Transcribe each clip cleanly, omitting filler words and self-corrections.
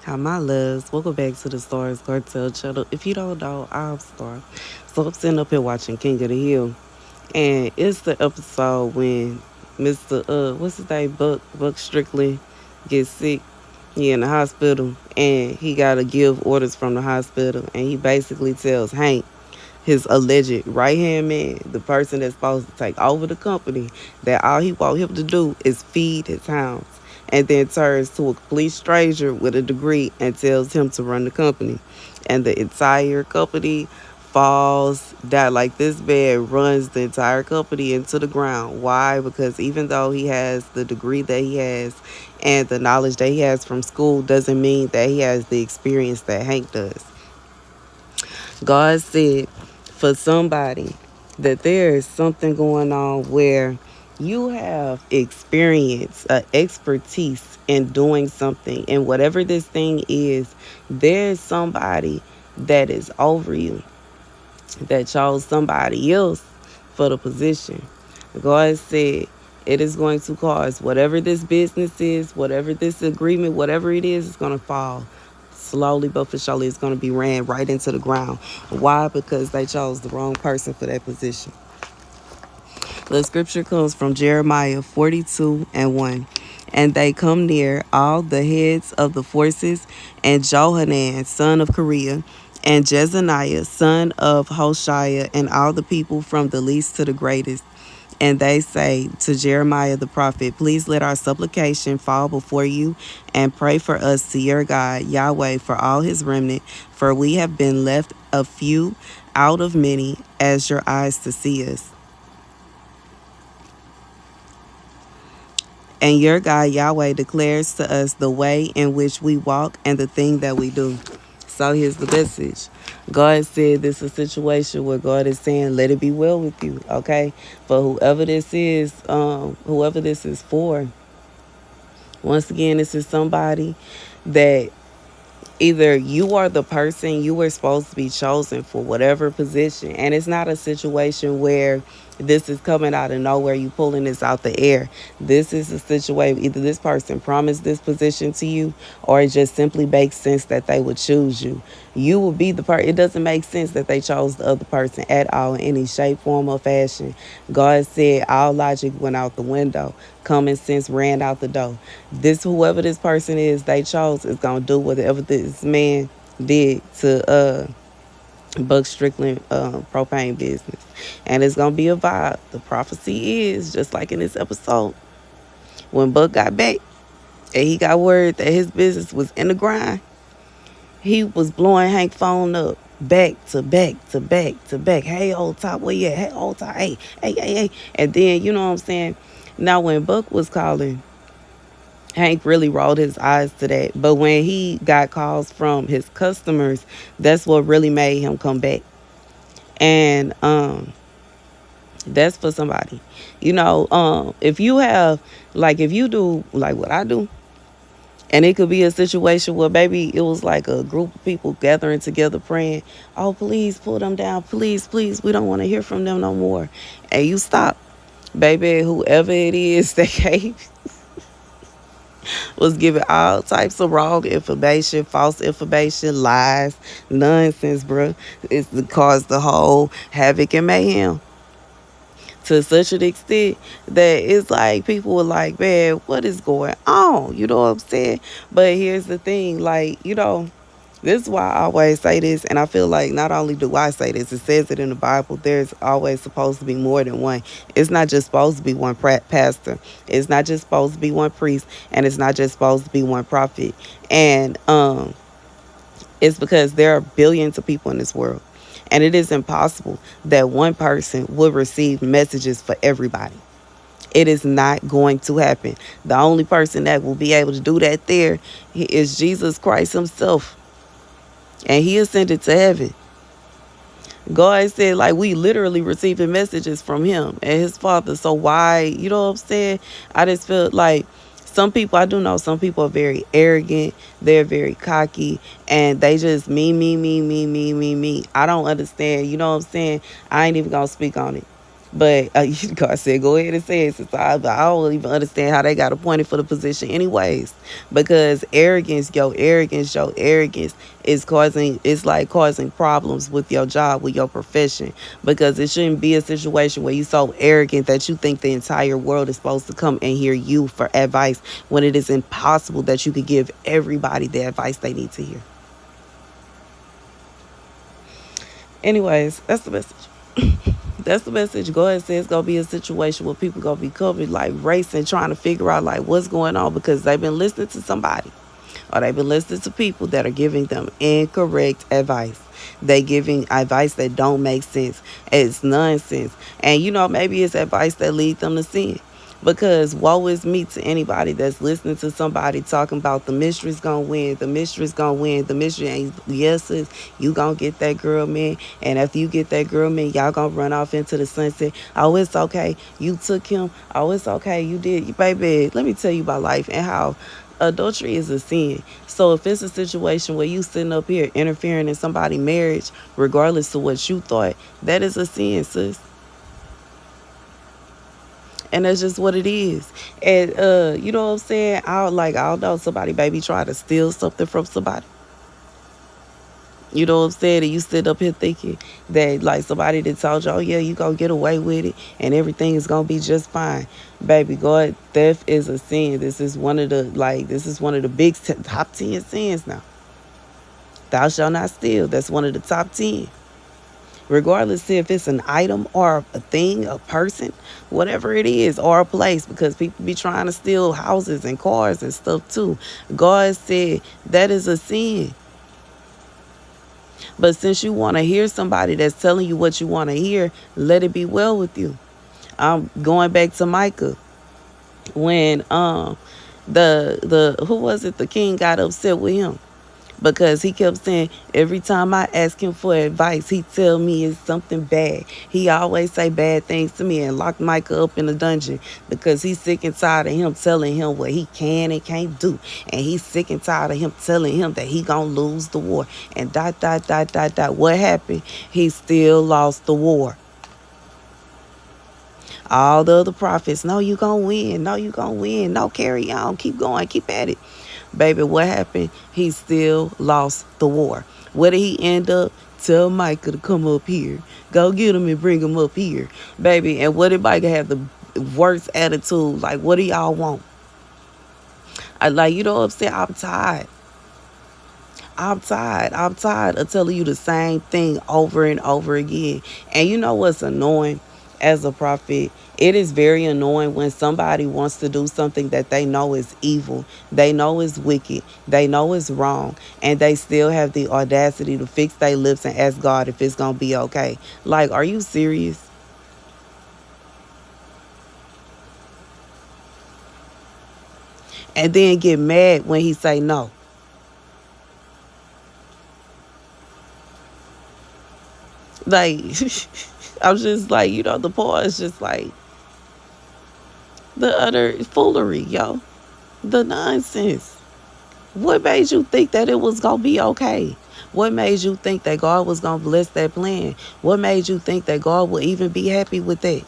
Hi, my loves. Welcome back to the Starscartel channel. If you don't know, I'm Star. So I'm sitting up here watching King of the Hill. And it's the episode when Mr. What's his name? Buck Strickland gets sick. He in the hospital and he gotta give orders from the hospital, and he basically tells Hank, his alleged right hand man, the person that's supposed to take over the company, that all he want him to do is feed his hounds, and then turns to a complete stranger with a degree and tells him to run the company. And the entire company falls down. Like, this man runs the entire company into the ground. Why? Because even though he has the degree that he has and the knowledge that he has from school, doesn't mean that he has the experience that Hank does. God said for somebody that there is something going on where you have experience, expertise in doing something, and whatever this thing is, there's somebody that is over you, that chose somebody else for the position. God said it is going to cause whatever this business is, whatever this agreement, whatever it is, it's going to fall slowly but for surely. It's going to be ran right into the ground. Why? Because they chose the wrong person for that position. The scripture comes from Jeremiah 42 and 1. And they come near all the heads of the forces, and Johanan, son of Kareah, and Jezaniah, son of Hoshiah, and all the people from the least to the greatest. And they say to Jeremiah the prophet, please let our supplication fall before you, and pray for us to your God, Yahweh, for all his remnant, for we have been left a few out of many, as your eyes to see us. And your God Yahweh declares to us the way in which we walk and the thing that we do. So here's the message. God said this is a situation where God is saying, let it be well with you, okay? But whoever this is for, once again, this is somebody that either you are the person you were supposed to be chosen for whatever position, and it's not a situation where this is coming out of nowhere, you pulling this out the air. This is a situation, either this person promised this position to you, or it just simply makes sense that they would choose you. You will be the person. It doesn't make sense that they chose the other person at all in any shape, form, or fashion. God said all logic went out the window. Common sense ran out the door. Whoever this person is they chose is gonna do whatever this man did to Buck Strickland propane business, and it's gonna be a vibe. The prophecy is just like in this episode when Buck got back and he got word that his business was in the grind. He was blowing Hank phone up back to back to back to back. Hey, old top, where you at? Hey, old top, hey. And then, you know what I'm saying? Now, when Buck was calling, Hank really rolled his eyes to that. But when he got calls from his customers, that's what really made him come back. And that's for somebody. If you have, like, if you do like what I do, and it could be a situation where maybe it was like a group of people gathering together praying, oh, please pull them down. Please, please. We don't want to hear from them no more. And you stop. Baby, whoever it is that was giving all types of wrong information, false information, lies, nonsense, bro. It's to cause the whole havoc and mayhem to such an extent that it's like people were like, man, what is going on? You know what I'm saying? But here's the thing, like, this is why I always say this, and I feel like not only do I say this, it says it in the Bible, there's always supposed to be more than one. It's not just supposed to be one pastor. It's not just supposed to be one priest, and it's not just supposed to be one prophet. And it's because there are billions of people in this world. And it is impossible that one person will receive messages for everybody. It is not going to happen. The only person that will be able to do that there is Jesus Christ himself. And he ascended to heaven. God said, like, we literally receiving messages from him and his father. So why, you know what I'm saying? I just feel like some people, I do know some people are very arrogant. They're very cocky, and they just me. I don't understand. You know what I'm saying? I ain't even going to speak on it. But God said, go ahead and say it. Since I don't even understand how they got appointed for the position, anyways. Because your arrogance is causing, it's like causing problems with your job, with your profession. Because it shouldn't be a situation where you're so arrogant that you think the entire world is supposed to come and hear you for advice when it is impossible that you could give everybody the advice they need to hear. Anyways, that's the message. That's the message. God says it's gonna be a situation where people gonna be covered like racing, trying to figure out like what's going on because they've been listening to somebody or they've been listening to people that are giving them incorrect advice. They giving advice that don't make sense. It's nonsense. And maybe it's advice that lead them to sin. Because woe is me to anybody that's listening to somebody talking about the mystery's gonna win, the mystery's gonna win, the mystery ain't, yes, sis, you gonna get that girl, man. And after you get that girl, man, y'all gonna run off into the sunset. Oh, it's okay. You took him. Oh, it's okay. You did. Baby, let me tell you about life and how adultery is a sin. So if it's a situation where you sitting up here interfering in somebody's marriage, regardless of what you thought, that is a sin, sis. And that's just what it is. And you know what I'm saying? I don't know, somebody maybe try to steal something from somebody. You know what I'm saying? And you sit up here thinking that like somebody that told you, oh yeah, you gonna get away with it and everything is gonna be just fine. Baby, God, theft is a sin. This is one of the big top 10 sins now. Thou shalt not steal. That's one of the top 10. Regardless if it's an item or a thing, a person, whatever it is, or a place, because people be trying to steal houses and cars and stuff too. God said that is a sin. But since you want to hear somebody that's telling you what you want to hear, let it be well with you. I'm going back to Micah when the who was it, the king got upset with him because he kept saying every time I ask him for advice, he tell me it's something bad. He always say bad things to me and lock Micah up in a dungeon because he's sick and tired of him telling him what he can and can't do. And he's sick and tired of him telling him that he gonna lose the war. And dot, dot, dot, dot, dot. What happened? He still lost the war. All the other prophets, no, you gonna win. No, you gonna win. No, carry on. Keep going. Keep at it. Baby, what happened? He still lost the war. Where did he end up? Tell Micah to come up here. Go get him and bring him up here. Baby, and what did Micah have the worst attitude? Like, what do y'all want? You know what I'm saying? I'm tired. I'm tired. I'm tired of telling you the same thing over and over again. And you know what's annoying as a prophet? It is very annoying when somebody wants to do something that they know is evil, they know is wicked, they know is wrong, and they still have the audacity to fix their lips and ask God if it's going to be okay. Like, are you serious? And then get mad when he say no. Like, I'm just like, the part is just like the utter foolery, yo. The nonsense. What made you think that it was going to be okay? What made you think that God was going to bless that plan? What made you think that God would even be happy with that?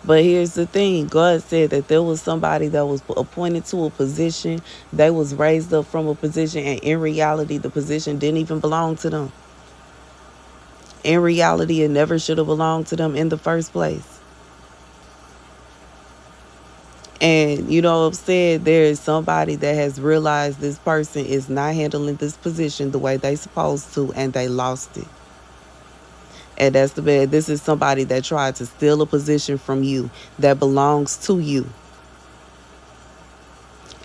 But here's the thing. God said that there was somebody that was appointed to a position. They was raised up from a position, and in reality, the position didn't even belong to them. In reality, it never should have belonged to them in the first place. And you know what I'm saying? There is somebody that has realized this person is not handling this position the way they supposed to, and they lost it. And that's the bad. This is somebody that tried to steal a position from you that belongs to you.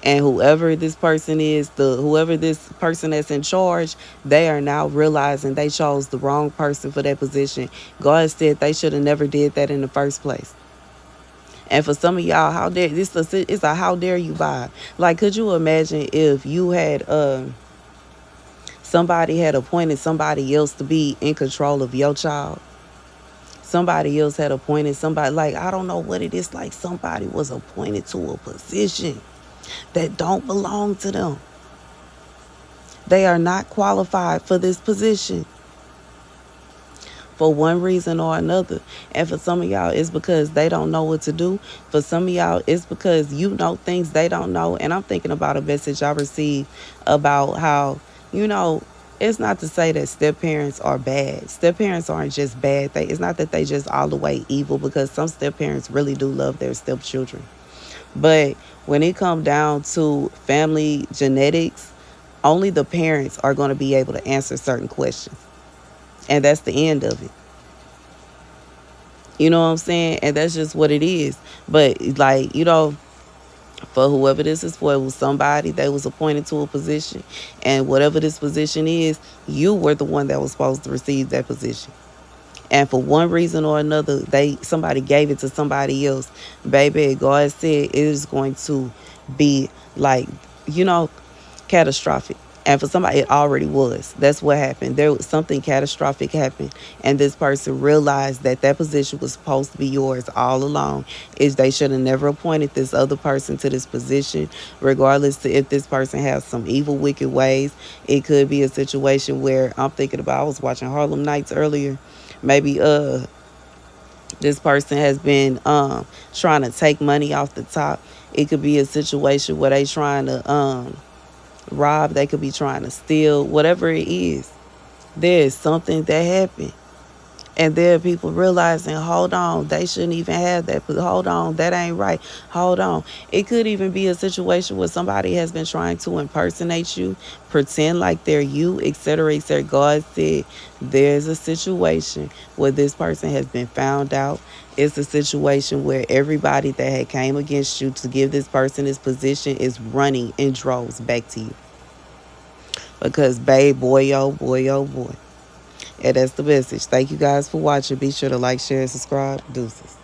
And whoever this person is, whoever this person that's in charge, they are now realizing they chose the wrong person for that position. God said they should have never did that in the first place. And for some of y'all, how dare it's a how dare you vibe. Like, could you imagine if you had somebody had appointed somebody else to be in control of your child? Somebody else had appointed somebody, like, I don't know what it is, like somebody was appointed to a position that don't belong to them. They are not qualified for this position. for one reason or another. And for some of y'all, it's because they don't know what to do. For some of y'all, it's because you know things they don't know. And I'm thinking about a message I received about how, you know, it's not to say that step parents are bad. Step parents aren't just bad. It's not that they just all the way evil, because some step parents really do love their stepchildren. But when it comes down to family genetics, only the parents are going to be able to answer certain questions. And that's the end of it. You know what I'm saying? And that's just what it is. But like, for whoever this is for, it was somebody that was appointed to a position. And whatever this position is, you were the one that was supposed to receive that position. And for one reason or another, somebody gave it to somebody else. Baby, God said it is going to be like, you know, catastrophic. And for somebody, it already was. That's what happened. There was something catastrophic happened, and this person realized that that position was supposed to be yours all along. Is they should have never appointed this other person to this position, regardless to if this person has some evil, wicked ways. It could be a situation where I'm thinking about. I was watching Harlem Nights earlier. Maybe this person has been trying to take money off the top. It could be a situation where they trying to rob, they could be trying to steal, whatever it is. There is something that happened. And there are people realizing, hold on, they shouldn't even have that. But hold on, that ain't right. Hold on. It could even be a situation where somebody has been trying to impersonate you, pretend like they're you, etc., etc. God said there's a situation where this person has been found out. It's a situation where everybody that had came against you to give this person this position is running in droves back to you. Because, babe, boy, oh boy, oh boy. And that's the message. Thank you guys for watching. Be sure to like, share, and subscribe. Deuces.